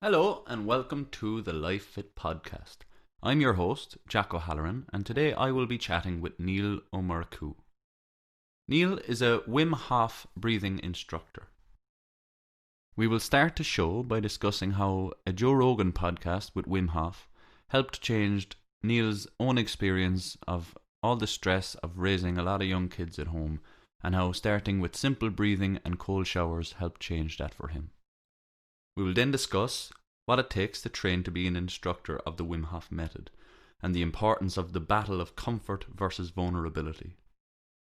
Hello and welcome to the Life Fit podcast. I'm your host, Jack O'Halloran, and today I will be chatting with Níall Ó Murchú. Níall is a Wim Hof breathing instructor. We will start the show by discussing how a Joe Rogan podcast with Wim Hof helped change Níall's own experience of all the stress of raising a lot of young kids at home, and how starting with simple breathing and cold showers helped change that for him. We will then discuss what it takes to train to be an instructor of the Wim Hof Method and the importance of the battle of comfort versus vulnerability.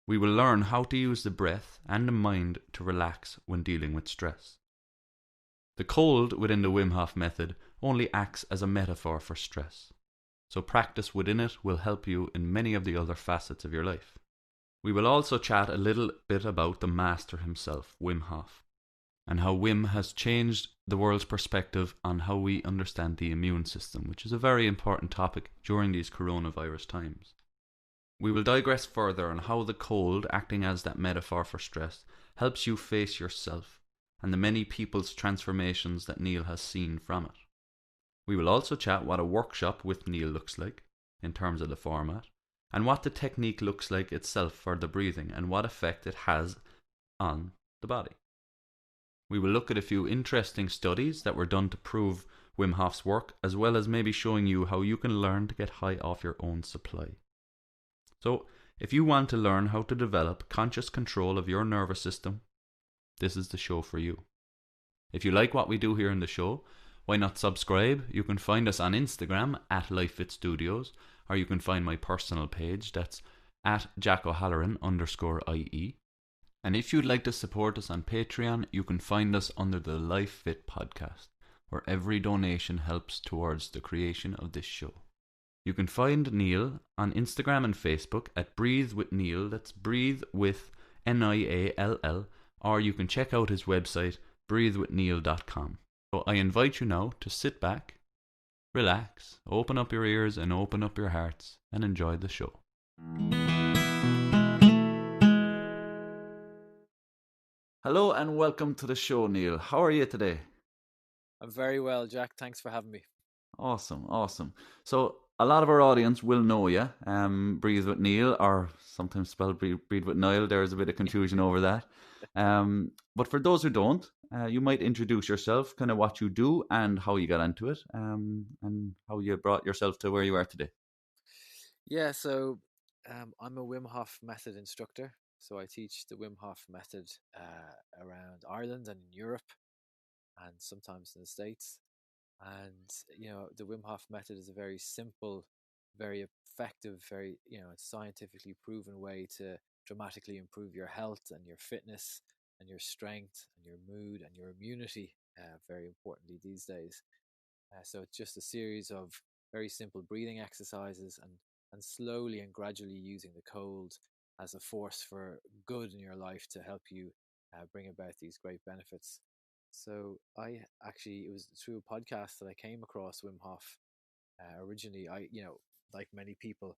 We will learn how to use the breath and the mind to relax when dealing with stress. The cold within the Wim Hof Method only acts as a metaphor for stress, so practice within it will help you in many of the other facets of your life. We will also chat a little bit about the master himself, Wim Hof, and how Wim has changed the world's perspective on how we understand the immune system, which is a very important topic during these coronavirus times. We will digress further on how the cold, acting as that metaphor for stress, helps you face yourself and the many people's transformations that Níall has seen from it. We will also chat what a workshop with Níall looks like, in terms of the format, and what the technique looks like itself for the breathing and what effect it has on the body. We will look at a few interesting studies that were done to prove Wim Hof's work, as well as maybe showing you how you can learn to get high off your own supply. So, if you want to learn how to develop conscious control of your nervous system, this is the show for you. If you like what we do here in the show, why not subscribe? You can find us on Instagram at LifeFitStudios, or you can find my personal page, that's at JackO'Halloran_IE. And if you'd like to support us on Patreon, you can find us under the Life Fit podcast, where every donation helps towards the creation of this show. You can find Níall on Instagram and Facebook at Breathe with Níall, that's Breathe with Niall, or you can check out his website, breathewithníall.com. So I invite you now to sit back, relax, open up your ears and open up your hearts, and enjoy the show. Hello and welcome to the show, Níall. How are you today? I'm very well, Jack. Thanks for having me. Awesome. So a lot of our audience will know you. Breathe with Níall, or sometimes spelled Breathe with Niall. There's a bit of confusion over that. But for those who don't, you might introduce yourself, kind of what you do and how you got into it, and how you brought yourself to where you are today. Yeah, so I'm a Wim Hof Method instructor. So I teach the Wim Hof Method around Ireland and in Europe and sometimes in the States. And, the Wim Hof Method is a very simple, very effective, very, scientifically proven way to dramatically improve your health and your fitness and your strength and your mood and your immunity, very importantly these days. So it's just a series of very simple breathing exercises and slowly and gradually using the cold as a force for good in your life to help you bring about these great benefits. So it was through a podcast that I came across Wim Hof. Originally, like many people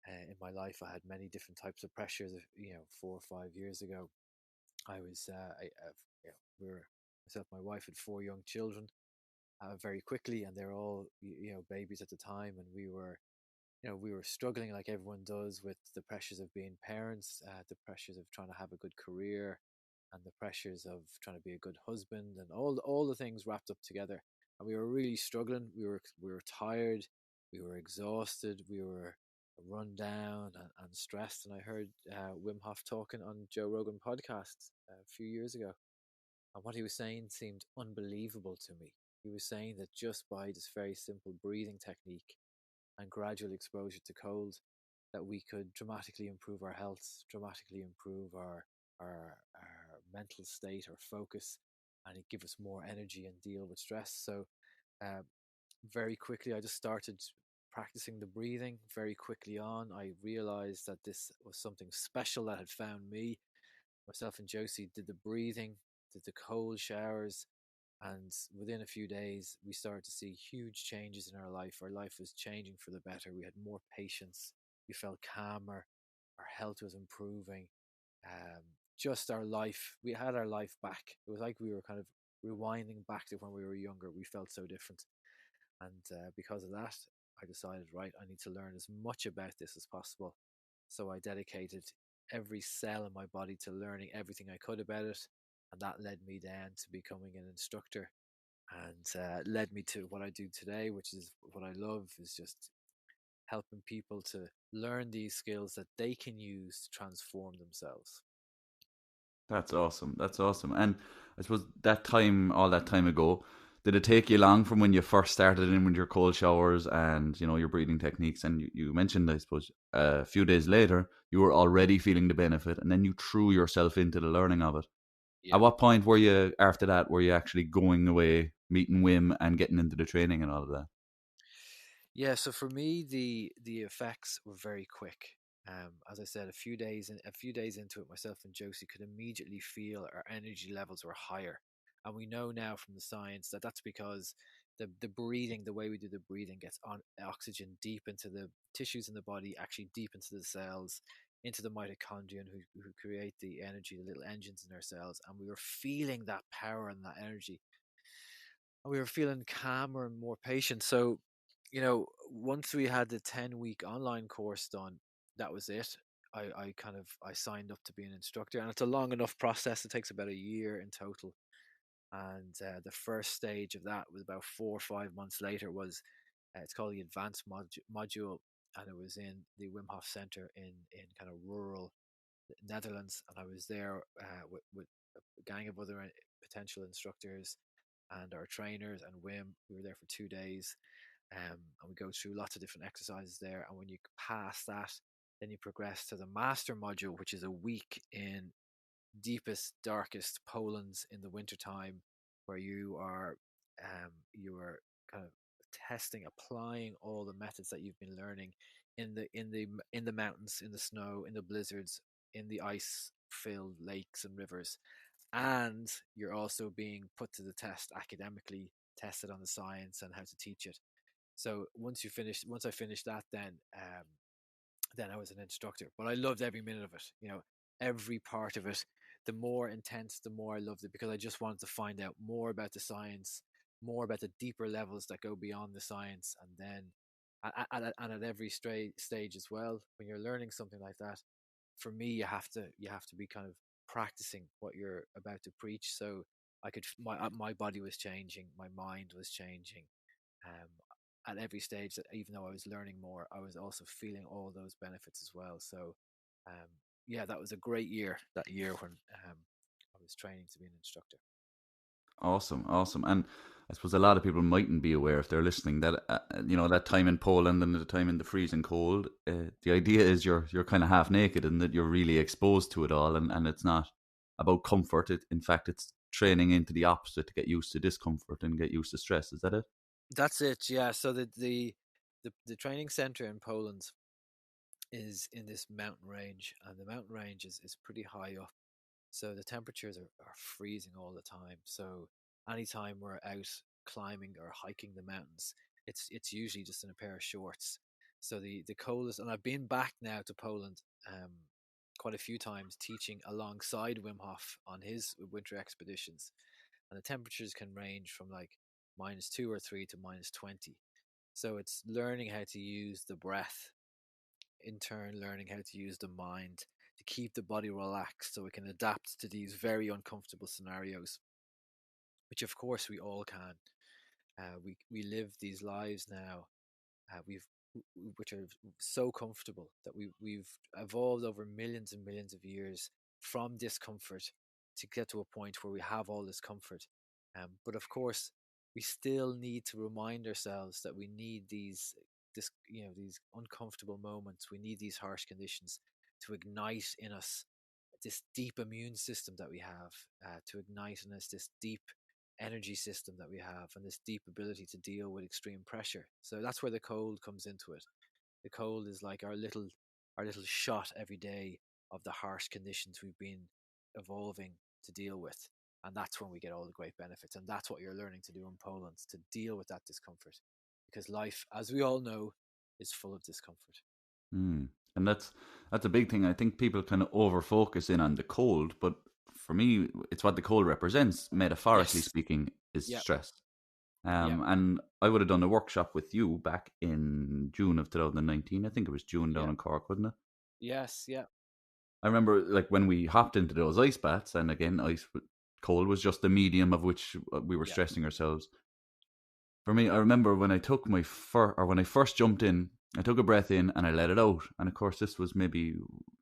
in my life, I had many different types of pressures. 4 or 5 years ago, I was, we were myself, my wife had 4 young children very quickly, and they're all babies at the time, and we were struggling like everyone does with the pressures of being parents, the pressures of trying to have a good career, and the pressures of trying to be a good husband, and all the things wrapped up together. And we were really struggling. We were tired, we were exhausted, we were run down and stressed. And I heard Wim Hof talking on Joe Rogan podcast a few years ago, and what he was saying seemed unbelievable to me. He was saying that just by this very simple breathing technique and gradual exposure to cold, that we could dramatically improve our health, dramatically improve our mental state, our focus, and it give us more energy and deal with stress. So uh, very quickly, I just started practicing the breathing. Very quickly on, I realized that this was something special that had found me. Myself and Josie did the breathing, did the cold showers, and within a few days, we started to see huge changes in our life. Our life was changing for the better. We had more patience. We felt calmer. Our health was improving. Just our life, we had our life back. It was like we rewinding back to when we were younger, we felt so different. And because of that, I decided, right, I need to learn as much about this as possible. So I dedicated every cell in my body to learning everything I could about it. And that led me then to becoming an instructor, and led me to what I do today, which is what I love, is just helping people to learn these skills that they can use to transform themselves. That's awesome. That's awesome. And I suppose that time, all that time ago, did it take you long from when you first started in with your cold showers and your breathing techniques? And you mentioned, I suppose, a few days later, you were already feeling the benefit, and then you threw yourself into the learning of it. Yeah. At what point were you after that? Were you actually going away, meeting Wim, and getting into the training and all of that? Yeah, so for me, the effects were very quick. As I said, a few days into it, myself and Josie could immediately feel our energy levels were higher, and we know now from the science that that's because the breathing, the way we do the breathing, gets on oxygen deep into the tissues in the body, actually deep into the cells, into the mitochondria who create the energy, the little engines in our cells, and we were feeling that power and that energy, and we were feeling calmer and more patient. So, once we had the 10-week online course done, that was it. I signed up to be an instructor, and it's a long enough process. It takes about a year in total. And the first stage of that was about 4 or 5 months later. Was It's called the advanced module, and it was in the Wim Hof Center in kind of rural Netherlands. And I was there with a gang of other potential instructors and our trainers and Wim. We were there for 2 days, and we go through lots of different exercises there. And when you pass that, then you progress to the master module, which is a week in deepest, darkest Poland's in the wintertime, where you are kind of applying all the methods that you've been learning in the mountains, in the snow, in the blizzards, in the ice-filled lakes and rivers, and you're also being put to the test academically, tested on the science and how to teach it. So once I finished that, then I was an instructor. But I loved every minute of it. Every part of it. The more intense, the more I loved it, because I just wanted to find out more about the science, more about the deeper levels that go beyond the science, and then at every stage as well, when you're learning something like that, for me, you have to be kind of practicing what you're about to preach. So my body was changing, my mind was changing, um, at every stage. That even though I was learning more, I was also feeling all those benefits as well. So, um, yeah, that was a great year. That year when I was training to be an instructor. Awesome, awesome. And I suppose a lot of people mightn't be aware if they're listening that that time in Poland and the time in the freezing cold. The idea is you're kind of half naked and that you're really exposed to it all, and it's not about comfort. In fact, it's training into the opposite to get used to discomfort and get used to stress. Is that it? That's it. Yeah. So the training center in Poland is in this mountain range, and the mountain range is pretty high up. So the temperatures are freezing all the time. So anytime we're out climbing or hiking the mountains, it's usually just in a pair of shorts. So the coldest, and I've been back now to Poland quite a few times teaching alongside Wim Hof on his winter expeditions, and the temperatures can range from like -2 or 3 to -20. So it's learning how to use the breath, in turn learning how to use the mind to keep the body relaxed so it can adapt to these very uncomfortable scenarios, which of course we all can. We live these lives now, we've which are so comfortable that we've evolved over millions and millions of years from discomfort to get to a point where we have all this comfort. But of course, we still need to remind ourselves that we need these uncomfortable moments. We need these harsh conditions to ignite in us this deep immune system that we have, to ignite in us this deep energy system that we have, and this deep ability to deal with extreme pressure. So that's where the cold comes into it. The cold is like our little shot every day of the harsh conditions we've been evolving to deal with. And that's when we get all the great benefits. And that's what you're learning to do in Poland, to deal with that discomfort. Because life, as we all know, is full of discomfort. Mm. And that's a big thing. I think people kind of over focus in on the cold, but for me, it's what the cold represents, metaphorically Yes. speaking, is Yep. stress. Yep. And I would have done a workshop with you back in June of 2019. I think it was June down Yep. in Cork, wasn't it? Yes. Yep. I remember like when we hopped into those ice baths, and again, cold was just the medium of which we were Yep. stressing ourselves. For me, I remember when I took when I first jumped in, I took a breath in and I let it out. And of course, this was maybe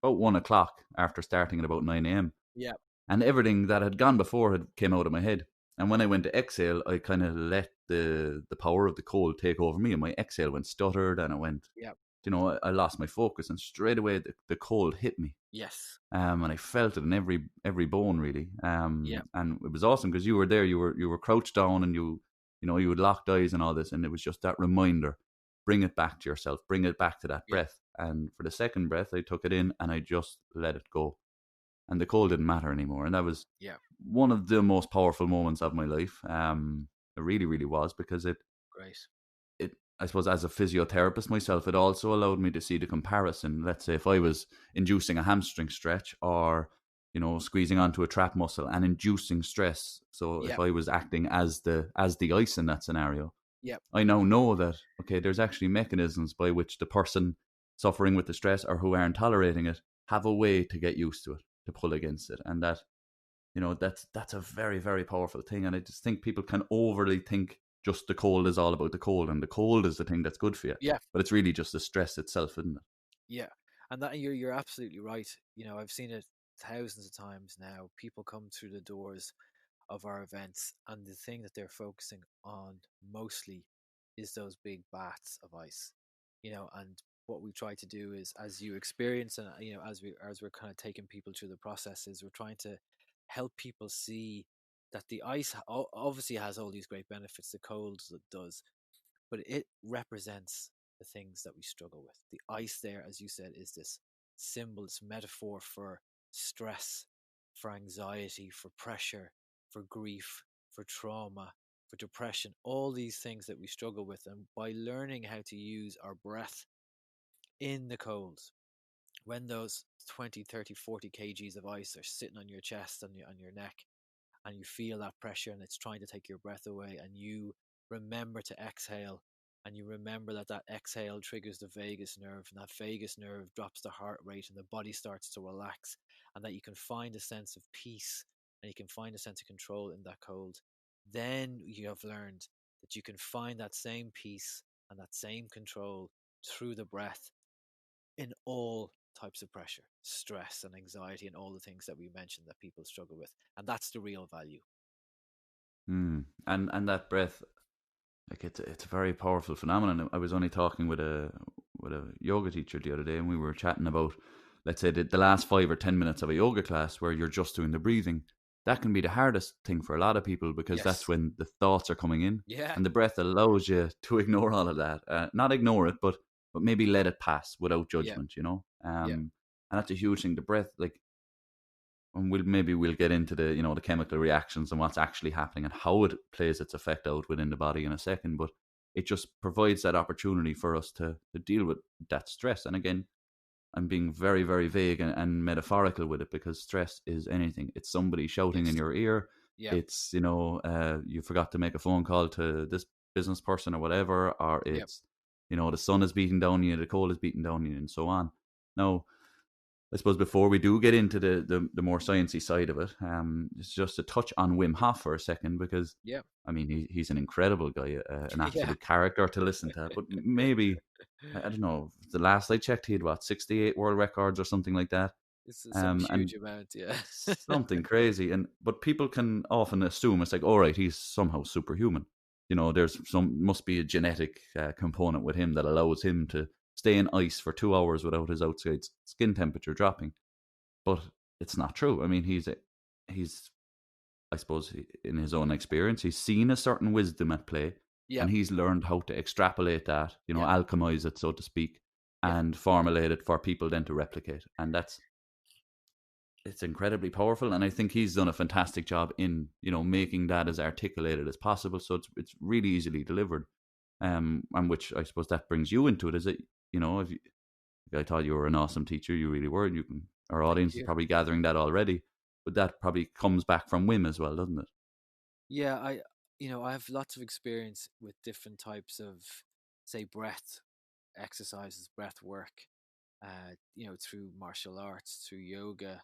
about 1 o'clock after starting at about 9 a.m. Yep. And everything that had gone before had came out of my head. And when I went to exhale, I kind of let the power of the cold take over me, and my exhale went stuttered, and it went, Yep. I lost my focus, and straight away the cold hit me. Yes. And I felt it in every bone really. Yep. And it was awesome because you were there, you were crouched down, and you had locked eyes and all this, and it was just that reminder, bring it back to yourself, bring it back to that Yep. breath. And for the second breath, I took it in and I just let it go, and the cold didn't matter anymore. And that was Yep. one of the most powerful moments of my life. It really, really was, because Great. I suppose as a physiotherapist myself, it also allowed me to see the comparison. Let's say if I was inducing a hamstring stretch, or squeezing onto a trap muscle and inducing stress. So if Yep. I was acting as the ice in that scenario, Yep. I now know that, okay, there's actually mechanisms by which the person suffering with the stress or who aren't tolerating it have a way to get used to it, to pull against it. And that, that's a very, very powerful thing. And I just think people can overly think just the cold is all about the cold, and the cold is the thing that's good for you. Yeah. But it's really just the stress itself, isn't it? Yeah. And that you're absolutely right. I've seen it thousands of times now. People come through the doors of our events, and the thing that they're focusing on mostly is those big baths of ice. And what we try to do is, as you experience, and as we're kind of taking people through the process, is we're trying to help people see that the ice obviously has all these great benefits. The cold does, but it represents the things that we struggle with. The ice there, as you said, is this symbol, this metaphor for stress, for anxiety, for pressure, for grief, for trauma, for depression, all these things that we struggle with. And by learning how to use our breath in the cold, when those 20, 30, 40 kgs of ice are sitting on your chest and on your neck, and you feel that pressure and it's trying to take your breath away, and you remember to exhale, and you remember that exhale triggers the vagus nerve, and that vagus nerve drops the heart rate, and the body starts to relax, and that you can find a sense of peace and you can find a sense of control in that cold, then you have learned that you can find that same peace and that same control through the breath in all types of pressure, stress, and anxiety, and all the things that we mentioned that people struggle with. And that's the real value. And that breath, like it's a very powerful phenomenon. I was only talking with a yoga teacher the other day, and we were chatting about, let's say, the last 5 or 10 minutes of a yoga class where you're just doing the breathing. That can be the hardest thing for a lot of people, because that's Yes. when the thoughts are coming in, Yeah. and the breath allows you to ignore all of that. Not ignore it, but maybe let it pass without Yeah. judgment. Yeah. And that's a huge thing. The breath, like, and we'll get into the chemical reactions and what's actually happening and how it plays its effect out within the body in a second. But it just provides that opportunity for us to deal with that stress. And again, I'm being very, very vague and metaphorical with it, because stress is anything. It's somebody shouting in Yes. your ear. Yeah. It's you forgot to make a phone call to this business person or whatever, or Yep. it's the sun is beating down you, the cold is beating down you, and so on. Now, I suppose before we do get into the more sciencey side of it, it's just to touch on Wim Hof for a second, because Yep. I mean he's an incredible guy, an Yeah. absolute character to listen to. But maybe I don't know. The last I checked, he had 68 world records or something like that, It's some and huge amount. Yeah. something crazy. But people can often assume it's like, all right, he's somehow superhuman. There's must be a genetic component with him that allows him to stay in ice for 2 hours without his outside skin temperature dropping. But it's not true. I mean, he's I suppose in his own experience, he's seen a certain wisdom at play, and Yep. he's learned how to extrapolate that, Yep. alchemize it, so to speak, Yep. and formulate it for people then to replicate. And it's incredibly powerful, and I think he's done a fantastic job in making that as articulated as possible, so it's really easily delivered. And which I suppose that brings you into it, is it? If I thought you were an awesome teacher, you really were. Our Thank audience is you. probably gathering that already. but that probably comes back from Wim as well, doesn't it? Yeah, I have lots of experience with different types of, say, breath exercises, breath work, through martial arts, through yoga,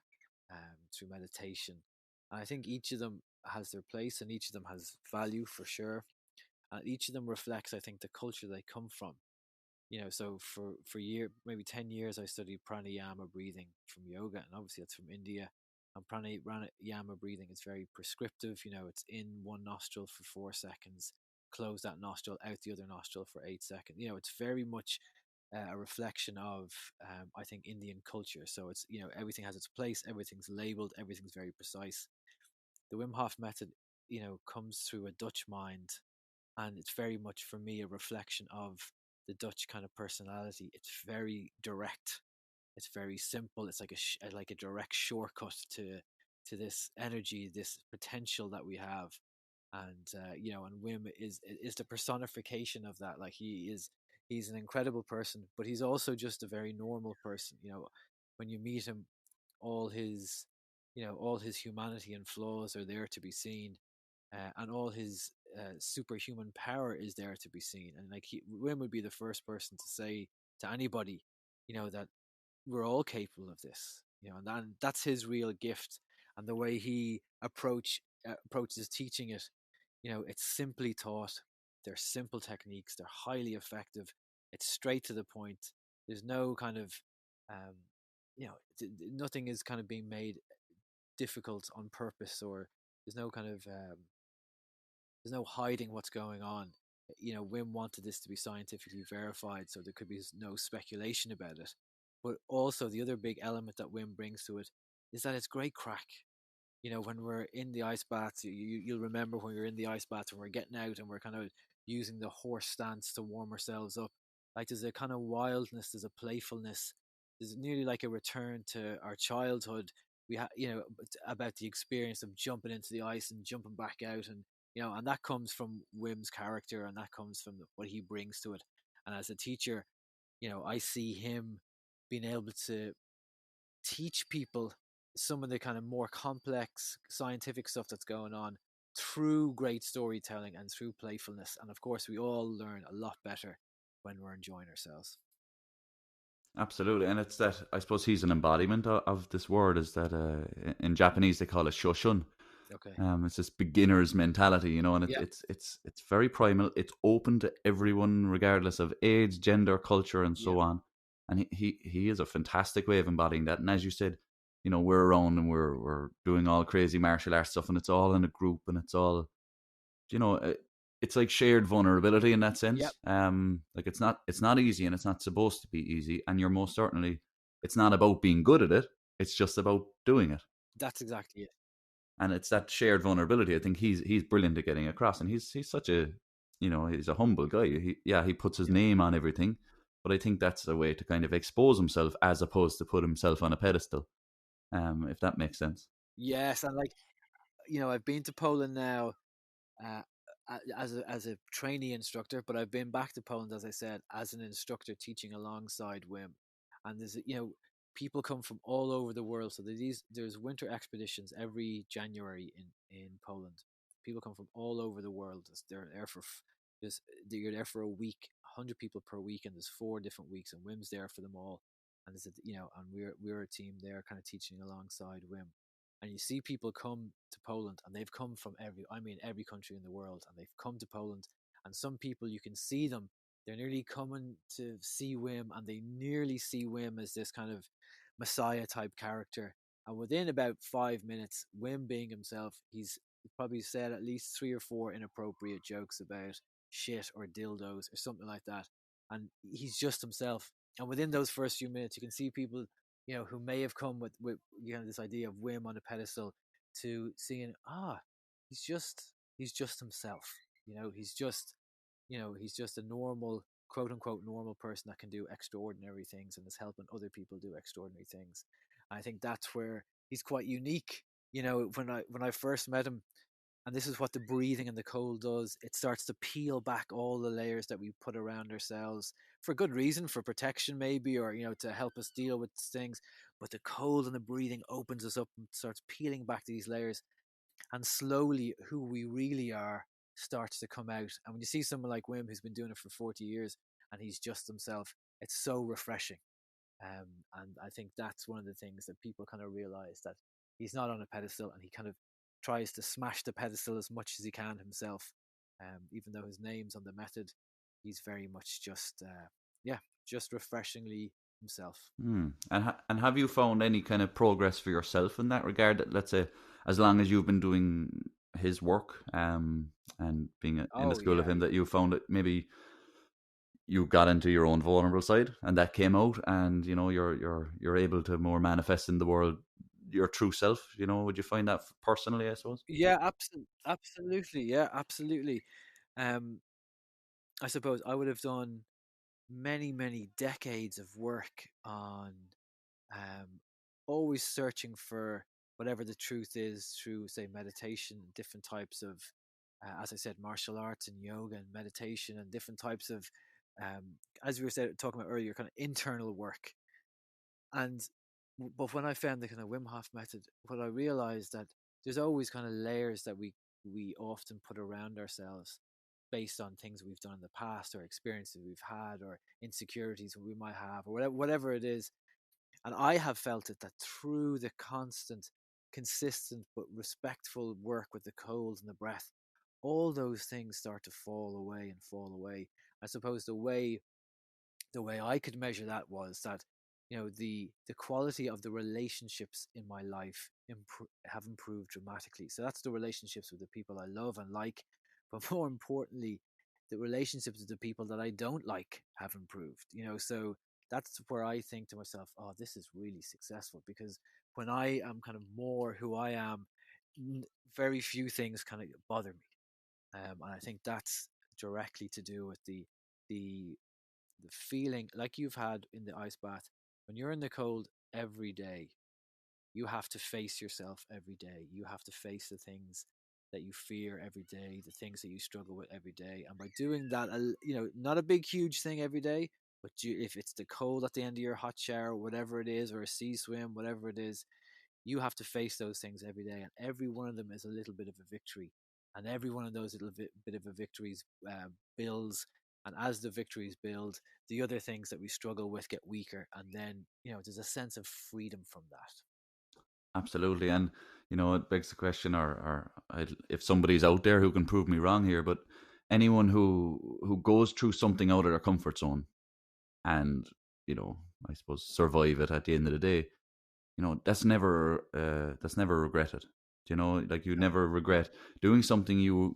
through meditation. And I think each of them has their place and each of them has value for sure. And each of them reflects, I think, the culture they come from. So for maybe 10 years I studied pranayama breathing from yoga, and obviously that's from India. And pranayama breathing is very prescriptive. It's in one nostril for 4 seconds, close that nostril, out the other nostril for 8 seconds. It's very much a reflection of, I think, Indian culture. So it's, everything has its place, everything's labeled, everything's very precise. The Wim Hof method, comes through a Dutch mind, and it's very much for me a reflection of the Dutch kind of personality. It's very direct. It's very simple. It's like a direct shortcut to this energy, this potential that we have. And and Wim is the personification of that. Like he's an incredible person, but he's also just a very normal person. When you meet him, all his all his humanity and flaws are there to be seen, and all his superhuman power is there to be seen. And like Wim would be the first person to say to anybody, that we're all capable of this. And that's his real gift, and the way he approaches teaching it. It's simply taught. They're simple techniques. They're highly effective. It's straight to the point. There's no kind of, um, nothing is kind of being made difficult on purpose, or there's no kind of there's no hiding what's going on. Wim wanted this to be scientifically verified, so there could be no speculation about it. But also, the other big element that Wim brings to it is that it's great crack. When we're in the ice baths, you'll remember when we are in the ice baths and we're getting out and we're kind of using the horse stance to warm ourselves up. Like there's a kind of wildness, there's a playfulness, there's nearly like a return to our childhood. About the experience of jumping into the ice and jumping back out, and that comes from Wim's character, and that comes from what he brings to it. And as a teacher, I see him being able to teach people some of the kind of more complex scientific stuff that's going on through great storytelling and through playfulness. And of course, we all learn a lot better when we're enjoying ourselves. Absolutely, and it's that I suppose he's an embodiment of this word. Is that in Japanese they call it shoshun. Okay. It's this beginner's mentality, and Yeah. it's very primal. It's open to everyone, regardless of age, gender, culture, and Yeah. so on. And he is a fantastic way of embodying that. And as you said, we're around and we're doing all crazy martial arts stuff, and it's all in a group, and it's all, you know, uh, it's like shared vulnerability in that Yep. sense. Like it's not easy, and it's not supposed to be easy. And you're most certainly, it's not about being good at it. It's just about doing it. That's exactly it. And it's that shared vulnerability. I think he's brilliant at getting across, and he's such a, he's a humble guy. He puts his Yeah. name on everything, but I think that's a way to kind of expose himself as opposed to put himself on a pedestal. If that makes sense. Yes. And like, I've been to Poland now, uh, as a trainee instructor, but I've been back to Poland, as I said, as an instructor teaching alongside Wim. And people come from all over the world. So there's winter expeditions every January in Poland. People come from all over the world. They're there for there's You're there for a week, 100 people per week, and there's 4 different weeks, and Wim's there for them all. And and we're a team there, kind of teaching alongside Wim. And you see people come to Poland, and they've come from every country in the world, and they've come to Poland. And some people, you can see them, they're nearly coming to see Wim, and they nearly see Wim as this kind of messiah type character. And within about 5 minutes, Wim being himself, he's probably said at least 3 or 4 inappropriate jokes about shit or dildos or something like that. And he's just himself. And within those first few minutes, you can see people, who may have come with this idea of Wim on a pedestal, to seeing, he's just himself. He's just a normal, quote unquote, normal person that can do extraordinary things and is helping other people do extraordinary things. And I think that's where he's quite unique. When I first met him, And this is what the breathing and the cold does. It starts to peel back all the layers that we put around ourselves for good reason, for protection maybe, or to help us deal with things. But the cold and the breathing opens us up and starts peeling back these layers, and slowly who we really are starts to come out. And when you see someone like Wim, who's been doing it for 40 years and he's just himself, it's so refreshing. And I think that's one of the things that people kind of realize, that he's not on a pedestal, and he kind of tries to smash the pedestal as much as he can himself. Even though his name's on the method, he's very much just refreshingly himself. And have you found any kind of progress for yourself in that regard? That, let's say, as long as you've been doing his work, and being in the Oh school yeah, of him, that yeah. you found that maybe you got into your own vulnerable side, and that came out, and you're able to more manifest in the world your true self. Would you find that personally, I suppose? Yeah, absolutely. Yeah, absolutely. Um, I suppose I would have done many, many decades of work on um, always searching for whatever the truth is through, say, meditation, different types of, as I said, martial arts and yoga and meditation, and different types of, as we were talking about earlier, kind of internal work. And but when I found the kind of Wim Hof method, what I realized that there's always kind of layers that we often put around ourselves based on things we've done in the past, or experiences we've had, or insecurities we might have, or whatever it is. And I have felt it, that through the constant, consistent but respectful work with the cold and the breath, all those things start to fall away and fall away. I suppose the way I could measure that was that, the quality of the relationships in my life have improved dramatically. So that's the relationships with the people I love and like, but more importantly, the relationships with the people that I don't like have improved. So that's where I think to myself, oh, this is really successful, because when I am kind of more who I am, very few things kind of bother me. And I think that's directly to do with the the feeling like you've had in the ice bath. When you're in the cold every day, you have to face yourself every day. You have to face the things that you fear every day, the things that you struggle with every day. And by doing that, not a big, huge thing every day, but if it's the cold at the end of your hot shower, whatever it is, or a sea swim, whatever it is, you have to face those things every day, and every one of them is a little bit of a victory, and every one of those little bit of a victories builds, and as the victories build, the other things that we struggle with get weaker, and then there's a sense of freedom from that. Absolutely, and it begs the question, or if somebody's out there who can prove me wrong here, but anyone who goes through something out of their comfort zone, and I suppose survive it at the end of the day, that's never regretted. Like, you No, never no. regret doing something you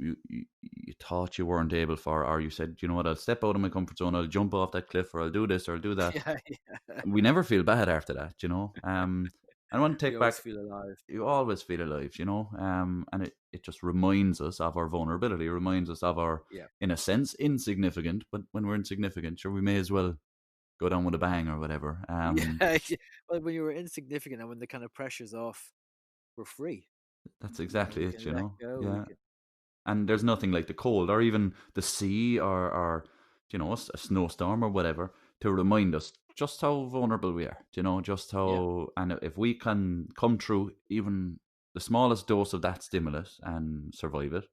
thought you weren't able for, or you said, you know what, I'll step out of my comfort zone, I'll jump off that cliff, or I'll do this, or I'll do that. Yeah, yeah. We never feel bad after that. I want to You take always back, feel alive. you always feel alive, and it just reminds us of our vulnerability, it reminds us of our, Yeah. in a sense, insignificant. But when we're insignificant, sure, we may as well go down with a bang or whatever. Yeah, yeah. Well, when you were insignificant and when the kind of pressure's off, we're free. That's We exactly it, can let go. We yeah. can. And there's nothing like the cold, or even the sea, or a snowstorm or whatever, to remind us just how vulnerable we are. Just Yeah. how, and if we can come through even the smallest dose of that stimulus and survive it,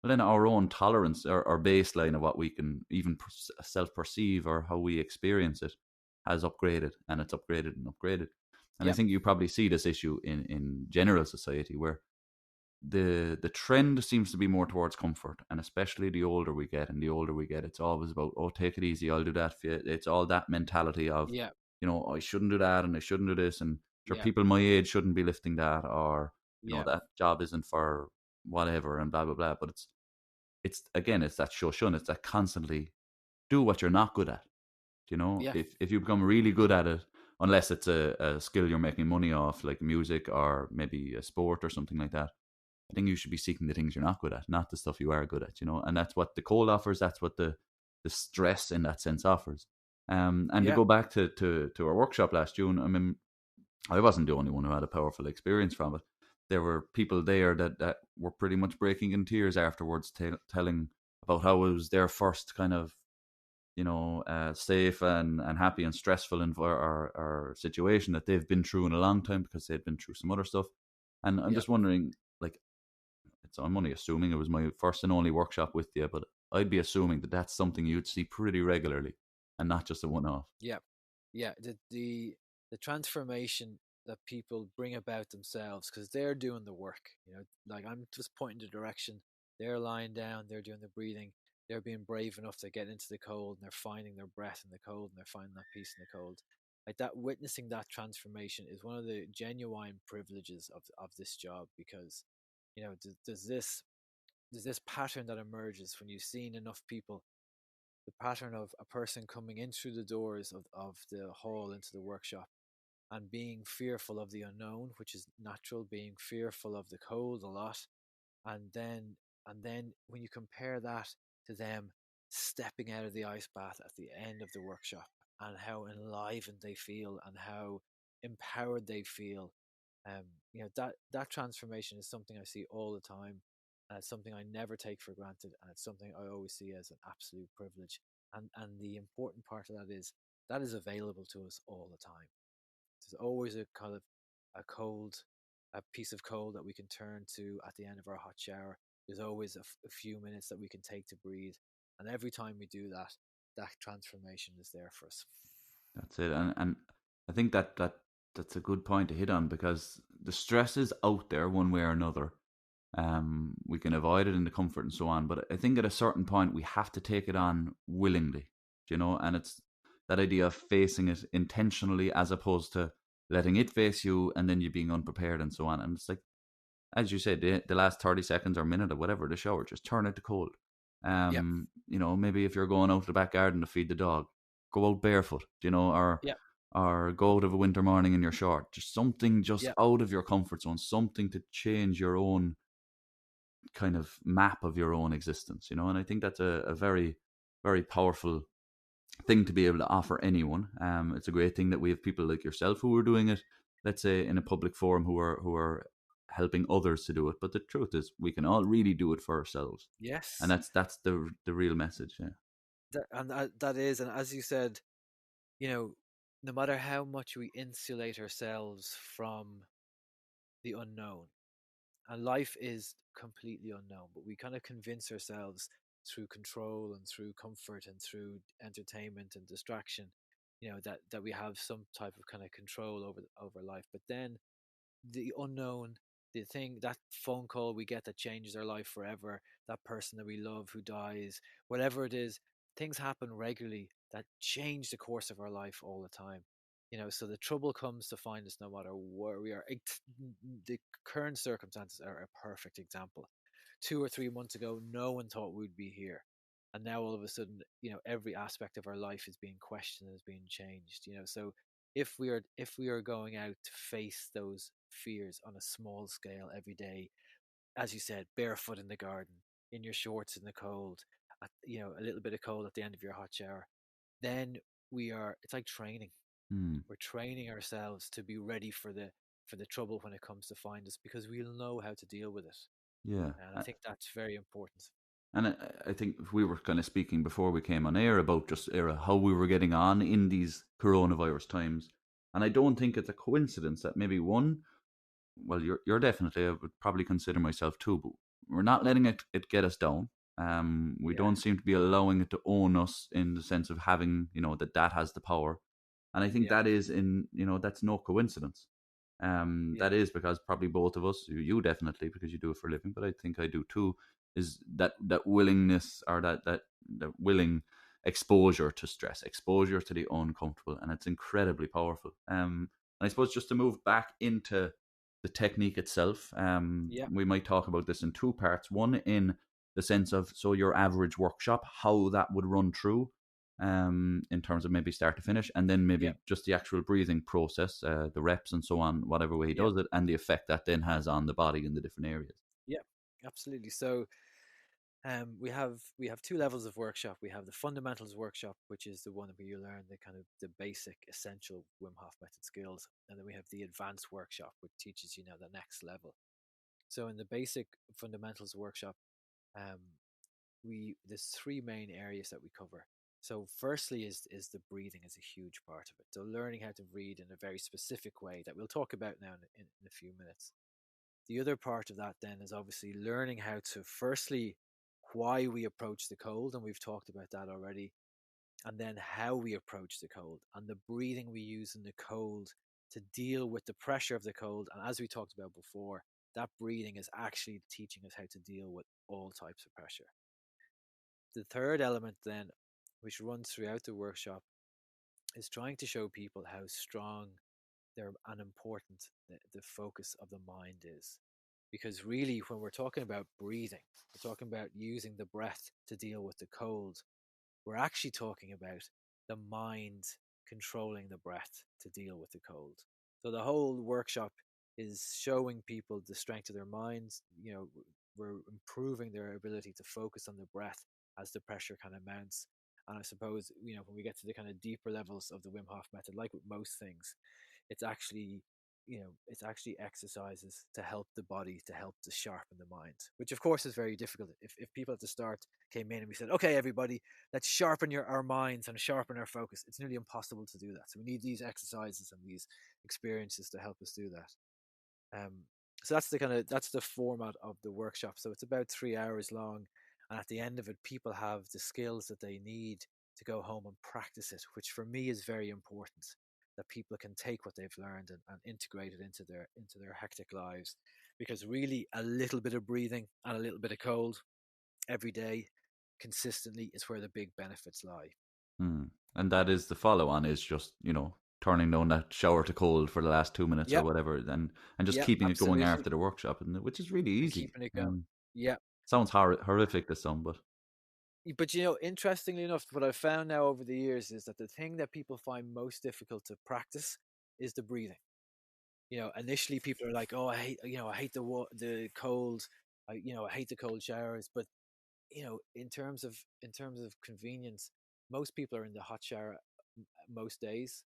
well, then our own tolerance, or baseline of what we can even self perceive, or how we experience it, has upgraded, and it's upgraded and upgraded. And I Yeah. think you probably see this issue in general society, where the trend seems to be more towards comfort, and especially the older we get, it's always about, oh, take it easy, I'll do that for you. It's all that mentality of, Yeah. I shouldn't do that, and I shouldn't do this, and sure, Yeah. people my age shouldn't be lifting that, or Yeah. that job isn't for whatever, and blah blah blah. But it's again, it's that shoshan, it's that constantly do what you're not good at. Yeah. If you become really good at it, unless it's a skill you're making money off, like music, or maybe a sport or something like that, I think you should be seeking the things you're not good at, not the stuff you are good at. And that's what the cold offers. That's what the stress in that sense offers. And to Yeah. go back to our workshop last June, I mean, I wasn't the only one who had a powerful experience from it. there were people there that were pretty much breaking in tears afterwards, telling about how it was their first kind of, safe and happy and stressful or situation that they've been through in a long time, because they'd been through some other stuff. And I'm yeah, just wondering, like, I'm only assuming it was my first and only workshop with you, but I'd be assuming that that's something you'd see pretty regularly and not just a one-off. yeah, yeah. The transformation that people bring about themselves because they're doing the work. Like I'm just pointing the direction. They're lying down. They're doing the breathing. They're being brave enough to get into the cold, and they're finding their breath in the cold, and they're finding that peace in the cold. Like that, witnessing that transformation is one of the genuine privileges of this job because, there's this pattern that emerges when you've seen enough people, the pattern of a person coming in through the doors of the hall into the workshop and being fearful of the unknown, which is natural, being fearful of the cold a lot, and then when you compare that to them stepping out of the ice bath at the end of the workshop and how enlivened they feel and how empowered they feel, that transformation is something I see all the time, and it's something I never take for granted, and it's something I always see as an absolute privilege. And the important part of that is available to us all the time. There's always a kind of a piece of coal that we can turn to at the end of our hot shower. There's always a few minutes that we can take to breathe. And every time we do that, that transformation is there for us. That's it. And I think that's a good point to hit on, because the stress is out there one way or another. We can avoid it in the comfort and so on, but I think at a certain point we have to take it on willingly, and it's that idea of facing it intentionally as opposed to letting it face you and then you being unprepared and so on. And it's like, as you said, the last 30 seconds or minute or whatever, the shower, just turn it to cold. Yep, Maybe if you're going out to the back garden to feed the dog, go out barefoot, or yep, go out of a winter morning in your short. Just something just yep. out of your comfort zone, something to change your own kind of map of your own existence, And I think that's a very, very powerful thing to be able to offer anyone. It's a great thing that we have people like yourself who are doing it, let's say, in a public forum, who are helping others to do it. But the truth is, we can all really do it for ourselves, and Yes. that's the real message. Yeah. That is, and as you said, you know, no matter how much we insulate ourselves from the unknown, and life is completely unknown, but we kind of convince ourselves through control and through comfort and through entertainment and distraction, that we have some type of kind of control over life. But then the unknown, the thing, that phone call we get that changes our life forever, that person that we love who dies, whatever it is, things happen regularly that change the course of our life all the time. So the trouble comes to find us no matter where we are. The current circumstances are a perfect example. 2 or 3 months ago, no one thought we'd be here. And now all of a sudden, every aspect of our life is being questioned and is being changed. So if we are going out to face those fears on a small scale every day, as you said, barefoot in the garden, in your shorts in the cold, a little bit of cold at the end of your hot shower, then it's like training. Hmm. We're training ourselves to be ready for the trouble when it comes to find us, because we'll know how to deal with it. Yeah. And I think that's very important. And I think we were kind of speaking before we came on air about just how we were getting on in these coronavirus times. And I don't think it's a coincidence that maybe one, well, you're definitely, I would probably consider myself too, but we're not letting it get us down. We Yeah, don't seem to be allowing it to own us in the sense of having, that has the power. And I think yeah, that is that's no coincidence. yeah, That is because probably both of us, you definitely, because you do it for a living, but I think I do too, is that willingness, or that willing exposure to stress, exposure to the uncomfortable, and it's incredibly powerful. And I suppose just to move back into the technique itself, yeah, we might talk about this in two parts. One, in the sense of, so your average workshop, how that would run through, in terms of maybe start to finish, and then yeah, maybe just the actual breathing process, the reps and so on, whatever way he yeah, does it, and the effect that then has on the body in the different areas. yeah. Absolutely. So we have two levels of workshop. We have the fundamentals workshop, which is the one where you learn the kind of the basic essential Wim Hof method skills, and then we have the advanced workshop, which teaches the next level. So in the basic fundamentals workshop, um, there's three main areas that we cover. So firstly is the breathing is a huge part of it. So learning how to breathe in a very specific way that we'll talk about now in a few minutes. The other part of that then is obviously learning how to firstly why we approach the cold, and we've talked about that already, and then how we approach the cold and the breathing we use in the cold to deal with the pressure of the cold. And as we talked about before, that breathing is actually teaching us how to deal with all types of pressure. The third element then, which runs throughout the workshop, is trying to show people how strong and important the focus of the mind is. Because really, when we're talking about breathing, we're talking about using the breath to deal with the cold. We're actually talking about the mind controlling the breath to deal with the cold. So the whole workshop is showing people the strength of their minds. We're improving their ability to focus on the breath as the pressure kind of mounts. And I suppose, when we get to the kind of deeper levels of the Wim Hof method, like with most things, it's actually it's actually exercises to help the body, to help to sharpen the mind, which of course is very difficult. If people at the start came in and we said, okay, everybody, let's sharpen our minds and sharpen our focus, it's nearly impossible to do that. So we need these exercises and these experiences to help us do that. So that's the format of the workshop. So it's about 3 hours long, and at the end of it, people have the skills that they need to go home and practice it, which for me is very important, that people can take what they've learned and integrate it into their hectic lives. Because really, a little bit of breathing and a little bit of cold every day consistently is where the big benefits lie. And that is the follow on is just, turning down that shower to cold for the last 2 minutes or Yep. whatever, and just Yep, keeping it going absolutely. after the workshop, which is really And easy. keeping it going. Yeah. Sounds horrific to some, but But interestingly enough, what I've found now over the years is that the thing that people find most difficult to practice is the breathing. Initially people are like, "Oh, I hate the cold. I hate the cold showers." But in terms of convenience, most people are in the hot shower most days.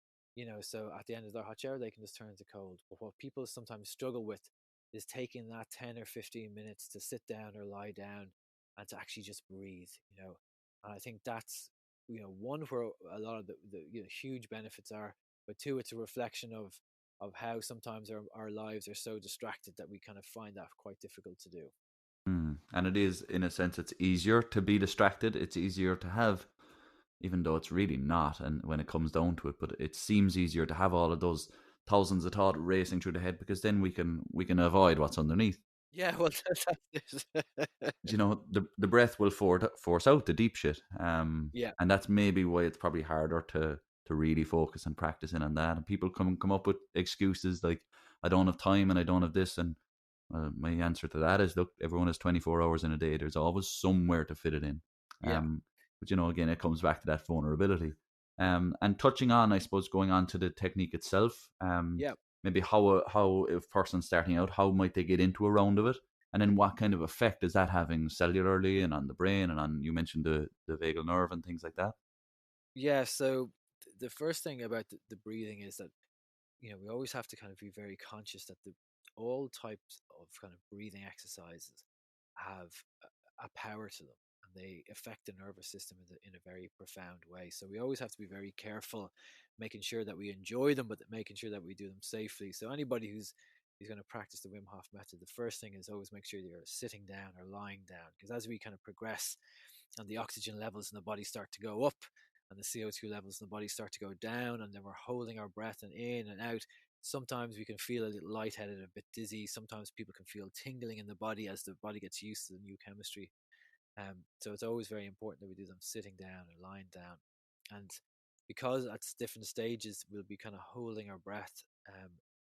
So at the end of their hot shower, they can just turn to cold. But what people sometimes struggle with is taking that 10 or 15 minutes to sit down or lie down and to actually just breathe. And I think that's one where a lot of the huge benefits are, but two, it's a reflection of how sometimes our lives are so distracted that we kind of find that quite difficult to do. and it is, in a sense, it's easier to be distracted. It's easier to have, even though it's really not, and when it comes down to it, but it seems easier to have all of those thousands of thoughts racing through the head, because then we can avoid what's underneath. Yeah, well, that's it. The breath will force out the deep shit, Yeah, and that's maybe why it's probably harder to really focus and practice in on that. And people come up with excuses like, I don't have time and I don't have this. And my answer to that is, look, everyone has 24 hours in a day. There's always somewhere to fit it in. yeah, But again, it comes back to that vulnerability. And touching on, I suppose, going on to the technique itself, yeah. maybe how if person's starting out, how might they get into a round of it? And then what kind of effect is that having cellularly and on the brain and on, you mentioned the vagal nerve and things like that? Yeah, so the first thing about the breathing is that we always have to kind of be very conscious that the all types of kind of breathing exercises have a power to them, and they affect the nervous system in a very profound way. So we always have to be very careful, making sure that we enjoy them, but making sure that we do them safely. So anybody who's going to practice the Wim Hof method, the first thing is always make sure you're sitting down or lying down, because as we kind of progress and the oxygen levels in the body start to go up and the CO2 levels in the body start to go down, and then we're holding our breath and in and out. Sometimes we can feel a little lightheaded, a bit dizzy. Sometimes people can feel tingling in the body as the body gets used to the new chemistry. So it's always very important that we do them sitting down or lying down. And because at different stages we'll be kind of holding our breath,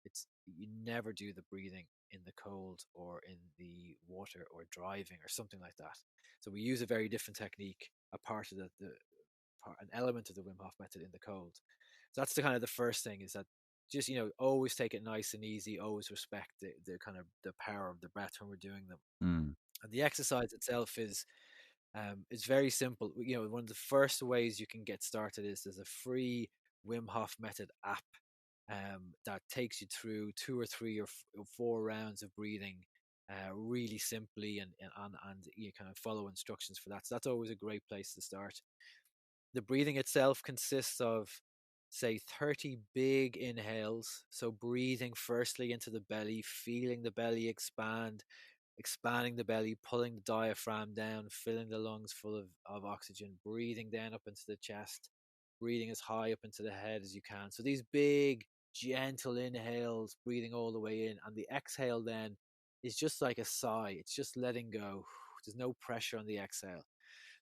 it's you never do the breathing in the cold or in the water or driving or something like that. So we use a very different technique, a part of an element of the Wim Hof method in the cold. So that's the kind of the first thing, is that just always take it nice and easy, always respect the kind of the power of the breath when we're doing them. Mm. And the exercise itself is very simple. One of the first ways you can get started is there's a free Wim Hof Method app that takes you through 2 or 3 or 4 rounds of breathing really simply, and you kind of follow instructions for that. So that's always a great place to start. The breathing itself consists of, say, 30 big inhales. So breathing firstly into the belly, feeling the belly expand, expanding the belly, pulling the diaphragm down, filling the lungs full of oxygen, breathing down up into the chest, breathing as high up into the head as you can. So these big, gentle inhales, breathing all the way in. And the exhale then is just like a sigh. It's just letting go. There's no pressure on the exhale.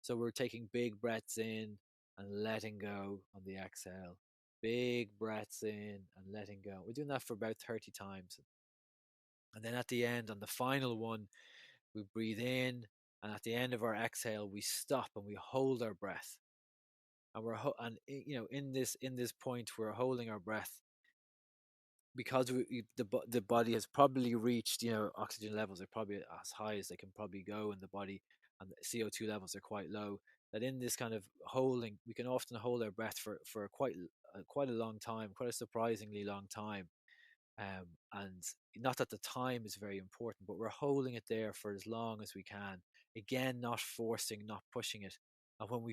So we're taking big breaths in and letting go on the exhale. Big breaths in and letting go. We're doing that for about 30 times. And then at the end, on the final one, we breathe in, and at the end of our exhale, we stop and we hold our breath. And in this point, we're holding our breath because the body has probably reached, oxygen levels are probably as high as they can probably go in the body, and the CO2 levels are quite low. That in this kind of holding, we can often hold our breath for quite a long time, quite a surprisingly long time. And not that the time is very important, but we're holding it there for as long as we can. Again, not forcing, not pushing it. And when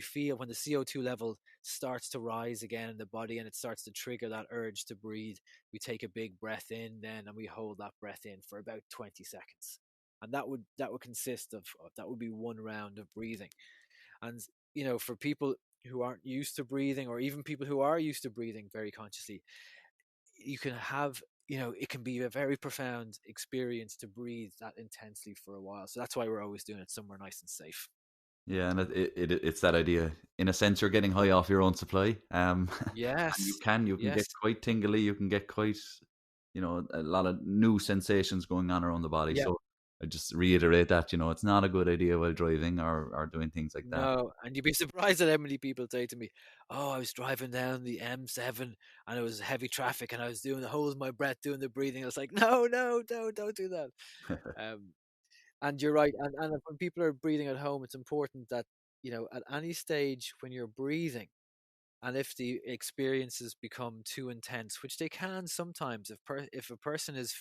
the CO2 level starts to rise again in the body and it starts to trigger that urge to breathe, we take a big breath in then, and we hold that breath in for about 20 seconds. And that would consist of that would be one round of breathing. And for people who aren't used to breathing, or even people who are used to breathing very consciously, you can have it can be a very profound experience to breathe that intensely for a while. So that's why we're always doing it somewhere nice and safe. Yeah, and it's that idea. In a sense, you're getting high off your own supply. And you Yes, can get yes, quite tingly. You can get quite, a lot of new sensations going on around the body. yeah. So I just reiterate that, it's not a good idea while driving or doing things like that. No, and you'd be surprised at how many people say to me, "Oh, I was driving down the M7 and it was heavy traffic, and I was doing the hold my breath, doing the breathing." I was like, "No, no, don't do that." Um, and you're right. And when people are breathing at home, it's important that at any stage when you're breathing, and if the experiences become too intense, which they can sometimes, if a person is,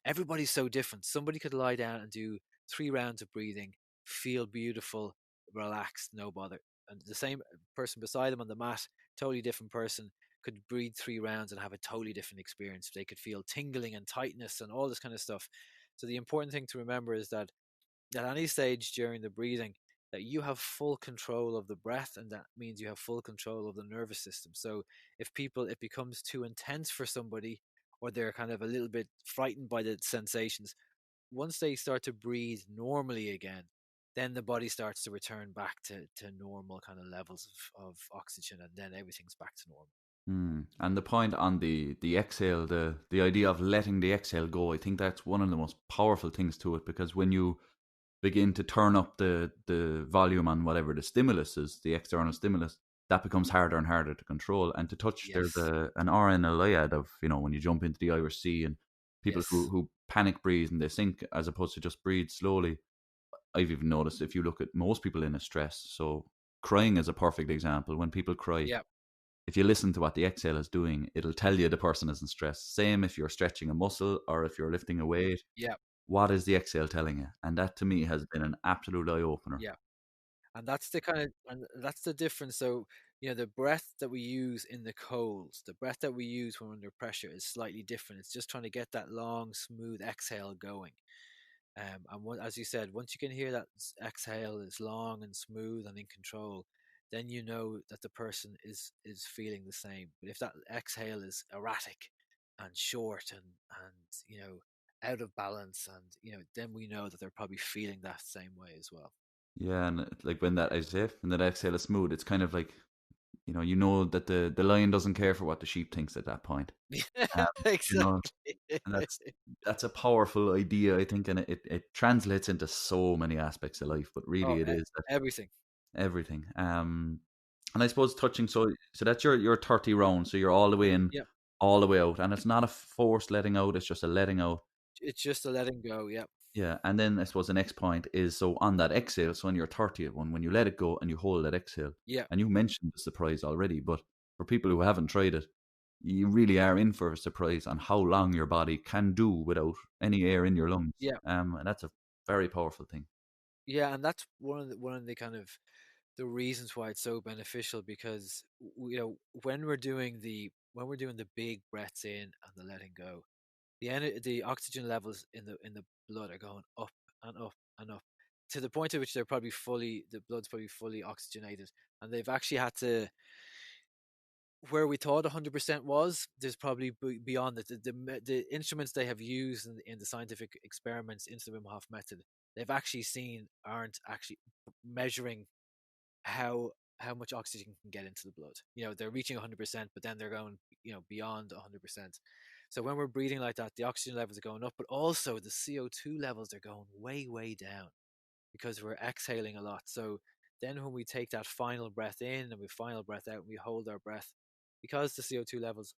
everybody's so different. Somebody could lie down and do 3 rounds of breathing, feel beautiful, relaxed, no bother. And the same person beside them on the mat, totally different person, could breathe 3 rounds and have a totally different experience. They could feel tingling and tightness and all this kind of stuff. So the important thing to remember is that at any stage during the breathing, that you have full control of the breath, and that means you have full control of the nervous system. So if it becomes too intense for somebody, or they're kind of a little bit frightened by the sensations, once they start to breathe normally again, then the body starts to return back to normal kind of levels of oxygen, and then everything's back to normal. And the point on the exhale, the idea of letting the exhale go, I think that's one of the most powerful things to it, because when you begin to turn up the volume on whatever the stimulus is, the external stimulus, that becomes harder and harder to control and to touch. There's Yes, an RNLIAD of, when you jump into the Irish Sea and people yes, who panic breathe and they sink as opposed to just breathe slowly. I've even noticed if you look at most people in a stress, so crying is a perfect example. When people cry, yeah, if you listen to what the exhale is doing, it'll tell you the person isn't stressed. Same if you're stretching a muscle or if you're lifting a weight. yeah, What is the exhale telling you? And that to me has been an absolute eye opener. yeah. And that's the difference. So the breath that we use in the colds, the breath that we use when under pressure is slightly different. It's just trying to get that long smooth exhale going. As you said, once you can hear that exhale is long and smooth and in control, then you know that the person is feeling the same. But if that exhale is erratic and short and out of balance, and then we know that they're probably feeling that same way as well. Yeah, and like when that, as I say, when that exhale is smooth, it's kind of like, you know that the lion doesn't care for what the sheep thinks at that point. Um, you know, Exactly. and that's a powerful idea, I think, and it translates into so many aspects of life. But Oh, really, it is that everything. everything. And I suppose touching, so that's your 30 rounds, so you're all the way in, Yep. all the way out, and it's not a forced letting out; it's just a letting out. It's just a letting go. Yep. Yeah, and then I suppose the next point is, so on that exhale, so on your 30th one, when you let it go and you hold that exhale, Yep. and you mentioned the surprise already, but for people who haven't tried it, you really are in for a surprise on how long your body can do without any air in your lungs. Yeah, And that's a very powerful thing. yeah, and that's one of the kind of the reasons why it's so beneficial, because when we're doing the big breaths in and the letting go, the oxygen levels in the blood are going up and up and up to the point at which the blood's probably fully oxygenated, and they've actually had to, where we thought 100% was, there's probably beyond it. The instruments they have used in the scientific experiments into the Wim Hof method, they've actually seen aren't actually measuring how much oxygen can get into the blood. They're reaching 100%, but then they're going beyond 100%. So when we're breathing like that, the oxygen levels are going up, but also the CO2 levels are going way down because we're exhaling a lot. So then when we take that final breath in and we final breath out and we hold our breath, because the CO2 levels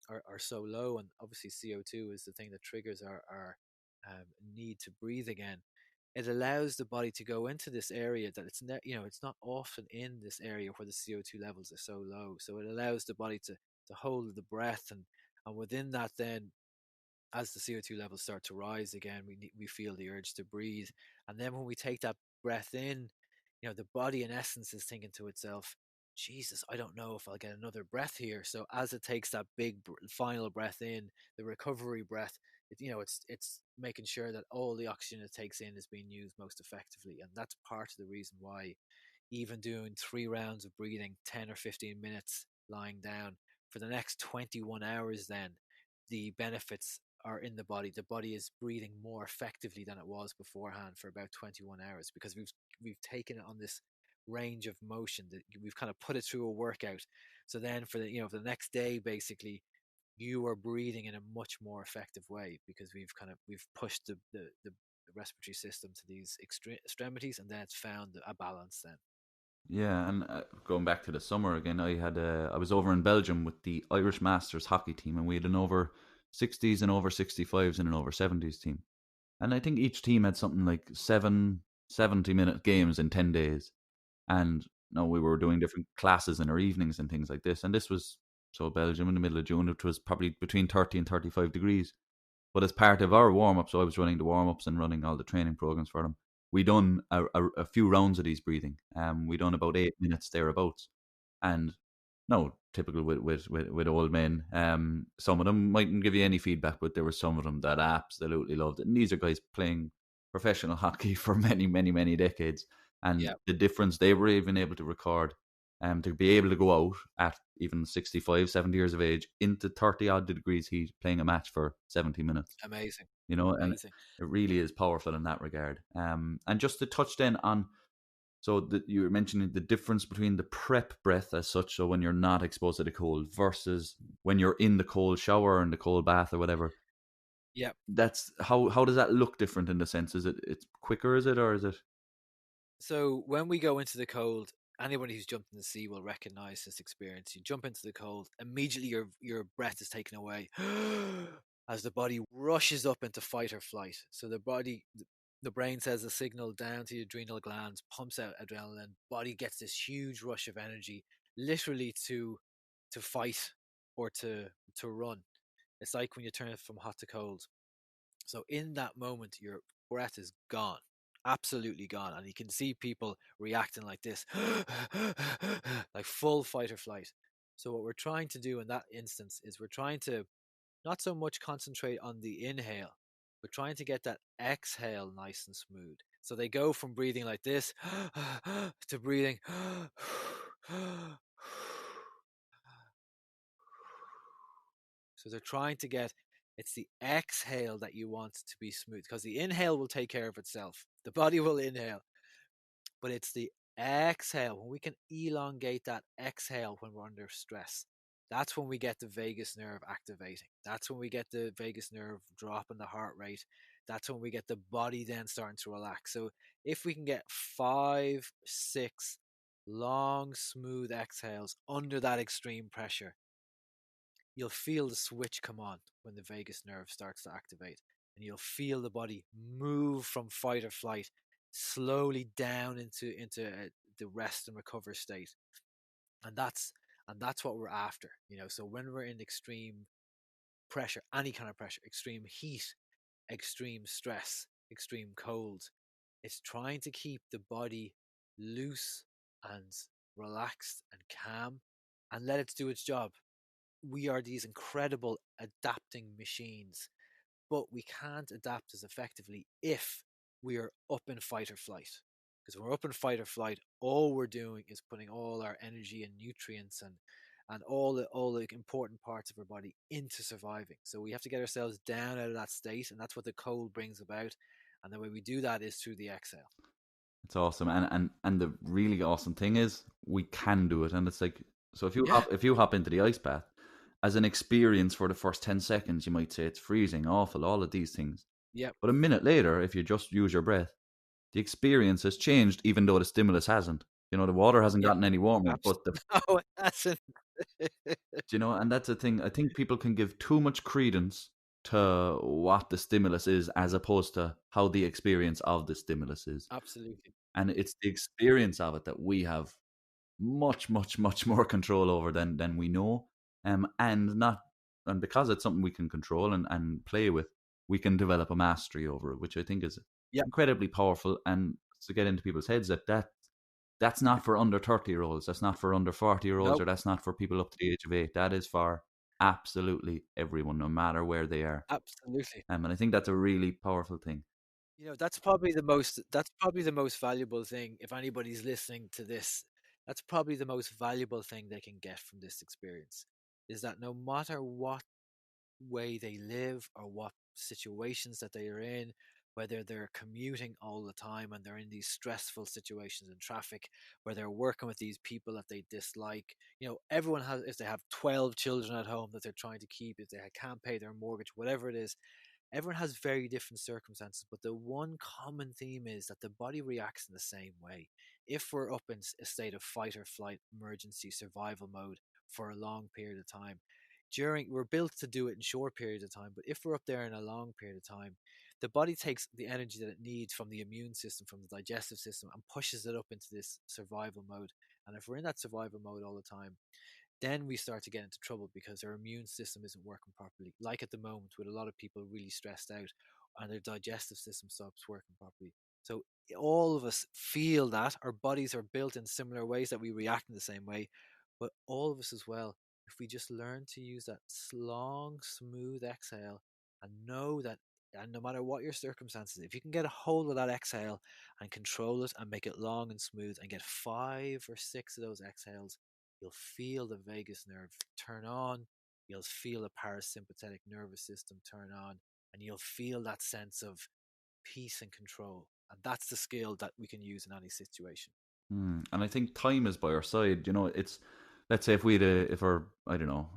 are so low, and obviously CO2 is the thing that triggers our need to breathe again. It allows the body to go into this area that it's not often in this area where the CO2 levels are so low. So it allows the body to hold the breath, and within that, then as the CO2 levels start to rise again, we feel the urge to breathe. And then when we take that breath in, the body in essence is thinking to itself, Jesus, I don't know if I'll get another breath here. So as it takes that big final breath in, the recovery breath, it's making sure that all the oxygen it takes in is being used most effectively. And that's part of the reason why even doing 3 rounds of breathing, 10 or 15 minutes lying down for the next 21 hours, then the benefits are in the body. The body is breathing more effectively than it was beforehand for about 21 hours, because we've taken it on this range of motion that we've kind of put it through a workout. So then for the next day, basically, you are breathing in a much more effective way, because we've pushed the respiratory system to these extremities, and then it's found a balance then. Yeah, and going back to the summer again, I was over in Belgium with the Irish Masters hockey team, and we had an over 60s and over 65s and an over 70s team. And I think each team had something like 70-minute games in 10 days. And no, we were doing different classes in our evenings and things like this. And this was so Belgium in the middle of June, it was probably between 30 and 35 degrees. But as part of our warm up, so I was running the warm ups and running all the training programs for them. We done a few rounds of these breathing. We done about 8 minutes thereabouts, and no, typical with old men. Some of them mightn't give you any feedback, but there were some of them that absolutely loved it. And these are guys playing professional hockey for many decades, and Yeah, the difference they were even able to record, to be able to go out at even 65, 70 years of age into 30 odd degrees heat, playing a match for 70 minutes. amazing, And amazing. it really is powerful in that regard. And just to touch then on, so that you were mentioning the difference between the prep breath as such, so when you're not exposed to the cold versus when you're in the cold shower or in the cold bath or whatever. Yeah. That's how does that look different in the sense? Is it's quicker, is it, or is it? So when we go into the cold, anybody who's jumped in the sea will recognize this experience. You jump into the cold, immediately your breath is taken away as the body rushes up into fight or flight. So the brain sends a signal down to the adrenal glands, pumps out adrenaline, body gets this huge rush of energy, literally to fight or to run. It's like when you turn it from hot to cold. So in that moment, your breath is gone, absolutely gone, and you can see people reacting like this, like full fight or flight. So what we're trying to do in that instance is we're trying to not so much concentrate on the inhale, but trying to get that exhale nice and smooth. So they go from breathing like this to breathing So they're trying to get, it's the exhale that you want to be smooth, because the inhale will take care of itself. The body will inhale, but it's the exhale. When we can elongate that exhale when we're under stress, that's when we get the vagus nerve activating. That's when we get the vagus nerve dropping the heart rate. That's when we get the body then starting to relax. So if we can get 5, 6 long, smooth exhales under that extreme pressure, you'll feel the switch come on when the vagus nerve starts to activate, and you'll feel the body move from fight or flight slowly down into the rest and recover state. And And that's what we're after, So when we're in extreme pressure, any kind of pressure, extreme heat, extreme stress, extreme cold, it's trying to keep the body loose and relaxed and calm and let it do its job. We are these incredible adapting machines, but we can't adapt as effectively if we are up in fight or flight. Because when we're up in fight or flight, all we're doing is putting all our energy and nutrients and all the important parts of our body into surviving. So we have to get ourselves down out of that state, and that's what the cold brings about. And the way we do that is through the exhale. It's awesome, and the really awesome thing is we can do it, and it's like, so Yeah. if you hop into the ice bath, as an experience for the first 10 seconds, you might say it's freezing, awful, all of these things. Yep. But a minute later, if you just use your breath, the experience has changed, even though the stimulus hasn't. The water hasn't Yep. gotten any warmer, but Absolutely. Oh, that's it. and that's the thing. I think people can give too much credence to what the stimulus is, as opposed to how the experience of the stimulus is. Absolutely. And it's the experience of it that we have much, much, much more control over than we know. And not and because it's something we can control and play with, we can develop a mastery over it, which I think is Yep. incredibly powerful. And to get into people's heads that's not for under 30-year-olds, that's not for under 40-year-olds, Nope. or that's not for people up to the age of 8. That is for absolutely everyone, no matter where they are. Absolutely. And I think that's a really powerful thing. That's probably the most valuable thing. If anybody's listening to this, that's probably the most valuable thing they can get from this experience, is that no matter what way they live or what situations that they are in, whether they're commuting all the time and they're in these stressful situations in traffic, where they're working with these people that they dislike, everyone has, if they have 12 children at home that they're trying to keep, if they can't pay their mortgage, whatever it is, everyone has very different circumstances, but the one common theme is that the body reacts in the same way. If we're up in a state of fight or flight, emergency, survival mode for a long period of time, we're built to do it in short periods of time, but if we're up there in a long period of time, the body takes the energy that it needs from the immune system, from the digestive system, and pushes it up into this survival mode. And if we're in that survival mode all the time, then we start to get into trouble because our immune system isn't working properly. Like at the moment, with a lot of people really stressed out and their digestive system stops working properly. So all of us feel that our bodies are built in similar ways, that we react in the same way, but all of us as well, if we just learn to use that long, smooth exhale and know that, and no matter what your circumstances, if you can get a hold of that exhale and control it and make it long and smooth and get 5 or 6 of those exhales, you'll feel the vagus nerve turn on, you'll feel the parasympathetic nervous system turn on, and you'll feel that sense of peace and control. And that's the skill that we can use in any situation. And I think time is by our side. It's, let's say if if our, I don't know,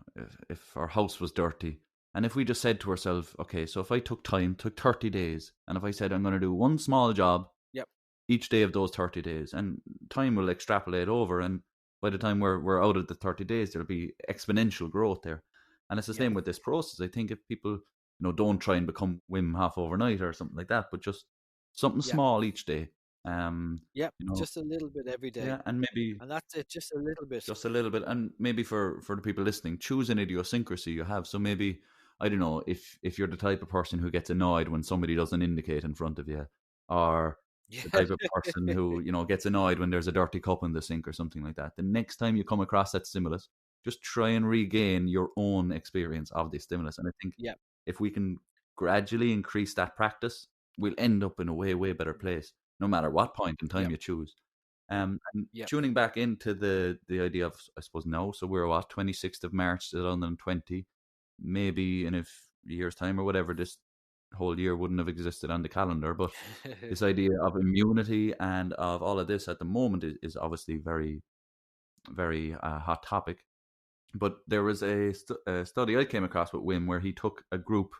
if our house was dirty, and if we just said to ourselves, okay, so if I took 30 days, and if I said I'm going to do one small job Yep. each day of those 30 days, and time will extrapolate over, and by the time we're out of the 30 days, there'll be exponential growth there. And it's the Yep. same with this process. I think if people, don't try and become Wim Hof overnight or something like that, but just something Yep. small each day. Um, Yep. you know, Just a little bit every day. yeah, and maybe And that's it. Just a little bit. just a little bit, and maybe for the people listening, choose an idiosyncrasy you have. So maybe, I don't know, if you're the type of person who gets annoyed when somebody doesn't indicate in front of you, or the Yeah. type of person who gets annoyed when there's a dirty cup in the sink or something like that, the next time you come across that stimulus, just try and regain your own experience of the stimulus. And I think Yep. if we can gradually increase that practice, we'll end up in a way, way better place, no matter what point in time Yep. you choose. And Yep. tuning back into the idea of, I suppose, now, so we're what, 26th of March 2020, maybe in a year's time or whatever, this whole year wouldn't have existed on the calendar, but this idea of immunity and of all of this at the moment is obviously very, very hot topic. But there was a study I came across with Wim, where he took a group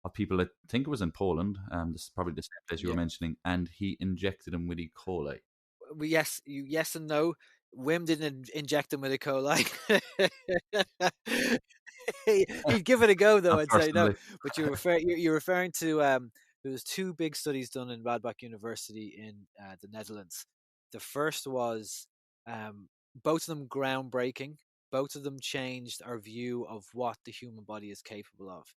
of people, I think it was in Poland, this is probably the same place you were Yep. mentioning, and he injected them with E. coli. Yes and no. Wim didn't inject him with E. coli. He'd give it a go though. Not I'd say no, personally. but you're referring to there was two big studies done in Radboud University in the Netherlands. The first was both of them groundbreaking, both of them changed our view of what the human body is capable of.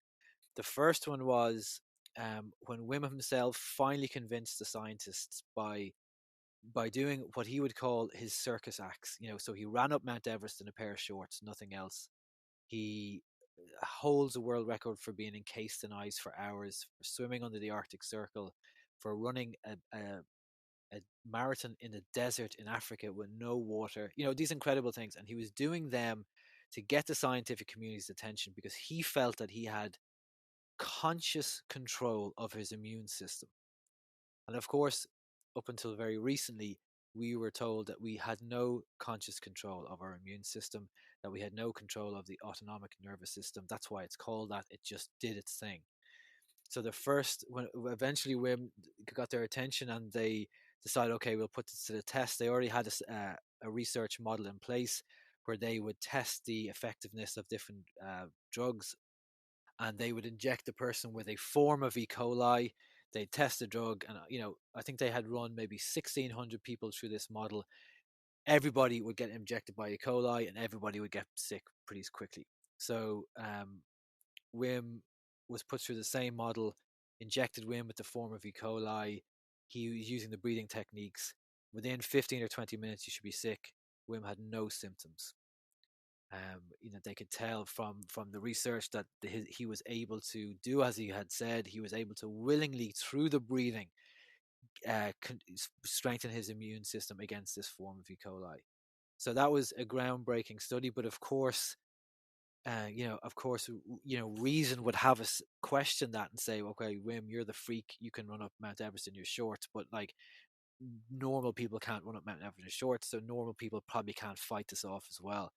The first one was when Wim himself finally convinced the scientists by doing what he would call his circus acts. So he ran up Mount Everest in a pair of shorts, nothing else. He holds a world record for being encased in ice for hours, for swimming under the Arctic Circle, for running a marathon in the desert in Africa with no water. These incredible things. And he was doing them to get the scientific community's attention because he felt that he had conscious control of his immune system. And of course, up until very recently, we were told that we had no conscious control of our immune system, that we had no control of the autonomic nervous system. That's why it's called that. It just did its thing. So when eventually Wim got their attention and they decided, okay, we'll put this to the test. They already had a research model in place where they would test the effectiveness of different drugs, and they would inject the person with a form of E. coli. They'd test the drug, and I think they had run maybe 1,600 people through this model. Everybody would get injected by E. coli, and everybody would get sick pretty quickly. So Wim was put through the same model, injected Wim with the form of E. coli. He was using the breathing techniques. Within 15 or 20 minutes, you should be sick. Wim had no symptoms. They could tell from the research that he was able to do as he had said. He was able to willingly, through the breathing, strengthen his immune system against this form of E. coli. So that was a groundbreaking study. But of course, reason would have us question that and say, okay, Wim, you're the freak. You can run up Mount Everest in your shorts, but like normal people can't run up Mount Everest in shorts. So normal people probably can't fight this off as well.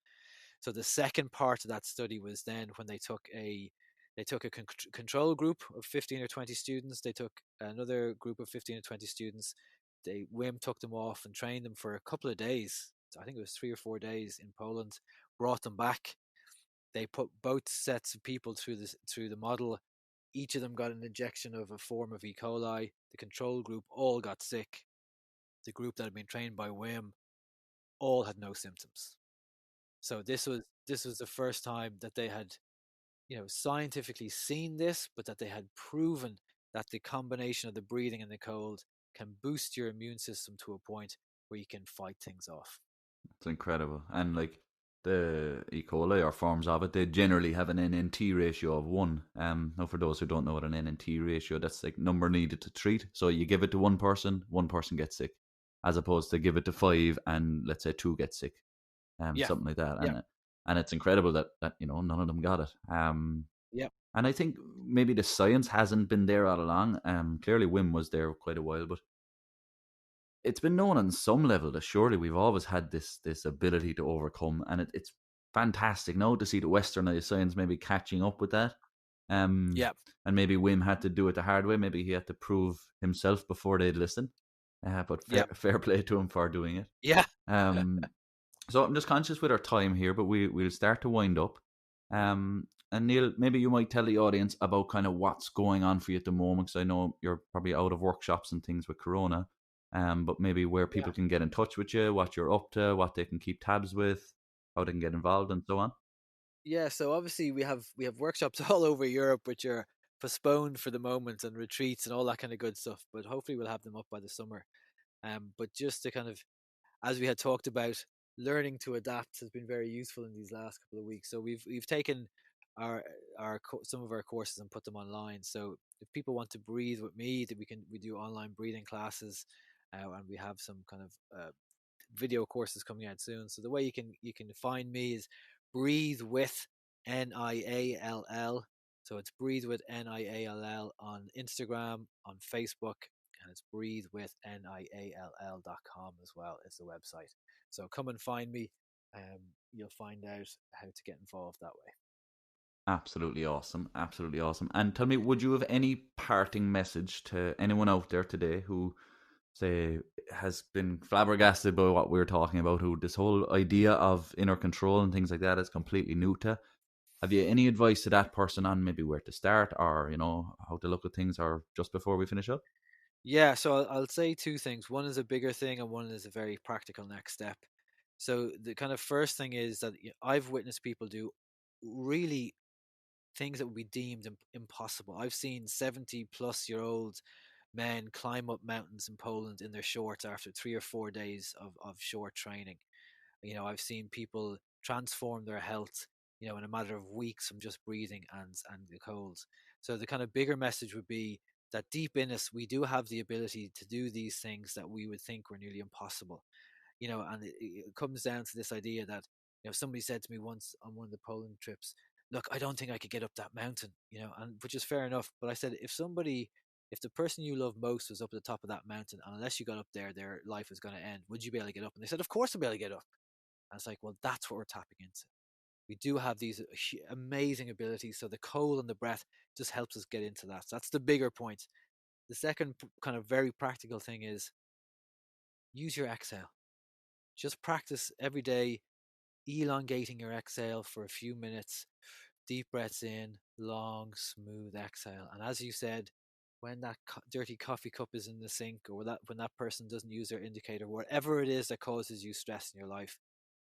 So the second part of that study was then when they took a control group of 15 or 20 students. They took another group of 15 or 20 students. Wim took them off and trained them for a couple of days. I think it was 3 or 4 days in Poland. Brought them back. They put both sets of people through the model. Each of them got an injection of a form of E. coli. The control group all got sick. The group that had been trained by Wim all had no symptoms. So this was the first time that they had, scientifically seen this, but that they had proven that the combination of the breathing and the cold can boost your immune system to a point where you can fight things off. It's incredible. And like the E. coli or forms of it, they generally have an NNT ratio of 1. Now for those who don't know what an NNT ratio, that's like number needed to treat. So you give it to one person gets sick, as opposed to give it to 5 and let's say 2 get sick. Something like that. Yeah. And it's incredible that none of them got it. Yeah. And I think maybe the science hasn't been there all along. Clearly Wim was there quite a while, but it's been known on some level that surely we've always had this ability to overcome, and it's fantastic now to see the westernized science maybe catching up with that. Yeah. And maybe Wim had to do it the hard way. Maybe he had to prove himself before they'd listen. But fair play to him for doing it. Yeah. So I'm just conscious with our time here, but we'll start to wind up. And Níall, maybe you might tell the audience about kind of what's going on for you at the moment, because I know you're probably out of workshops and things with Corona. But maybe where people can get in touch with you, what you're up to, what they can keep tabs with, how they can get involved, and so on. Yeah. So obviously we have workshops all over Europe, which are postponed for the moment, and retreats and all that kind of good stuff. But hopefully we'll have them up by the summer. But just to kind of, as we had talked about, learning to adapt has been very useful in these last couple of weeks. So we've taken some of our courses and put them online. So if people want to breathe with me, that we do online breathing classes, and we have some kind of video courses coming out soon. So the way you can find me is breathe with Niall. So it's breathe with Niall on Instagram, on Facebook, and it's breathe with Niall.com as well. It's the website. So come and find me. You'll find out how to get involved that way. Absolutely awesome. Absolutely awesome. And tell me, would you have any parting message to anyone out there today who, say, has been flabbergasted by what we're talking about, who this whole idea of inner control and things like that is completely new to? Have you any advice to that person on maybe where to start, or how to look at things, or just before we finish up? Yeah, so I'll say two things. One is a bigger thing, and one is a very practical next step. So the kind of first thing is that I've witnessed people do really things that would be deemed impossible. I've seen 70-plus-year-old men climb up mountains in Poland in their shorts after 3 or 4 days of short training. I've seen people transform their health, in a matter of weeks from just breathing and the cold. So the kind of bigger message would be that deep in us, we do have the ability to do these things that we would think were nearly impossible. And it comes down to this idea that, somebody said to me once on one of the Poland trips, look, I don't think I could get up that mountain, and which is fair enough. But I said, if the person you love most was up at the top of that mountain, and unless you got up there, their life was going to end, would you be able to get up? And they said, of course I'll be able to get up. And it's like, well, that's what we're tapping into. We do have these amazing abilities. So the cold and the breath just helps us get into that. So that's the bigger point. The second kind of very practical thing is use your exhale. Just practice every day elongating your exhale for a few minutes. Deep breaths in, long, smooth exhale. And as you said, when that dirty coffee cup is in the sink, or when that person doesn't use their indicator, whatever it is that causes you stress in your life,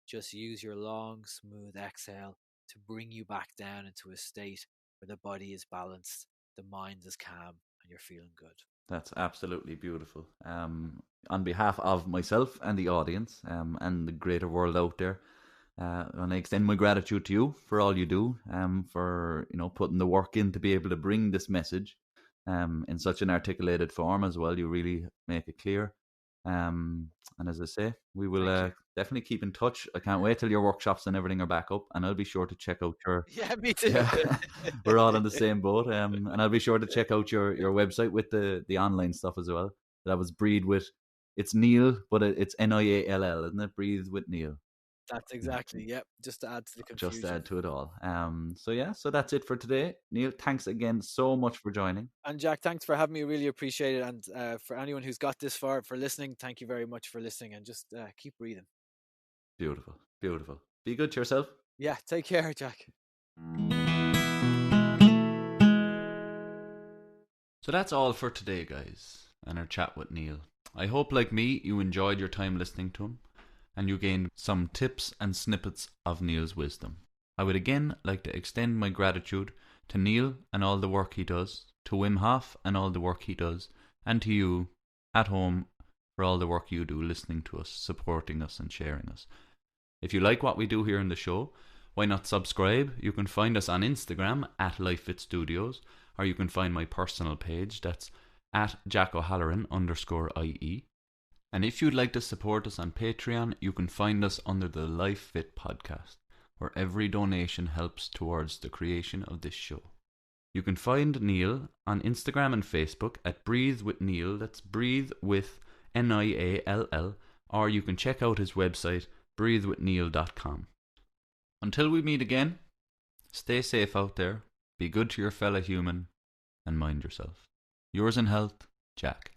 just use your long, smooth exhale to bring you back down into a state where the body is balanced, the mind is calm, and you're feeling good. That's absolutely beautiful. On behalf of myself and the audience, and the greater world out there, and I extend my gratitude to you for all you do, for putting the work in to be able to bring this message, in such an articulated form as well. You really make it clear. And as I say, we will definitely keep in touch. I can't wait till your workshops and everything are back up, and I'll be sure to check out your. Yeah, me too. Yeah, we're all in the same boat. And I'll be sure to check out your website with the online stuff as well. That was Breathe with. It's Níall, but it's Niall, isn't it? Breathe with Níall. That's exactly, yep. Just to add to the confusion. Just to add to it all. So that's it for today. Níall, thanks again so much for joining. And Jack, thanks for having me. Really appreciate it. And for anyone who's got this far for listening, thank you very much for listening. And just keep breathing. Beautiful, beautiful. Be good to yourself. Yeah, take care, Jack. So that's all for today, guys, and our chat with Níall. I hope, like me, you enjoyed your time listening to him, and you gained some tips and snippets of Níall's wisdom. I would again like to extend my gratitude to Níall and all the work he does, to Wim Hof and all the work he does, and to you at home for all the work you do listening to us, supporting us and sharing us. If you like what we do here in the show, why not subscribe? You can find us on Instagram at LifeFit Studios, or you can find my personal page, that's at JacO'Halloran_IE. And if you'd like to support us on Patreon, you can find us under the LifeFit podcast, where every donation helps towards the creation of this show. You can find Níall on Instagram and Facebook at Breathe with Níall, that's Breathe with Niall, or you can check out his website, breathewithníall.com. Until we meet again, stay safe out there, be good to your fellow human, and mind yourself. Yours in health, Jack.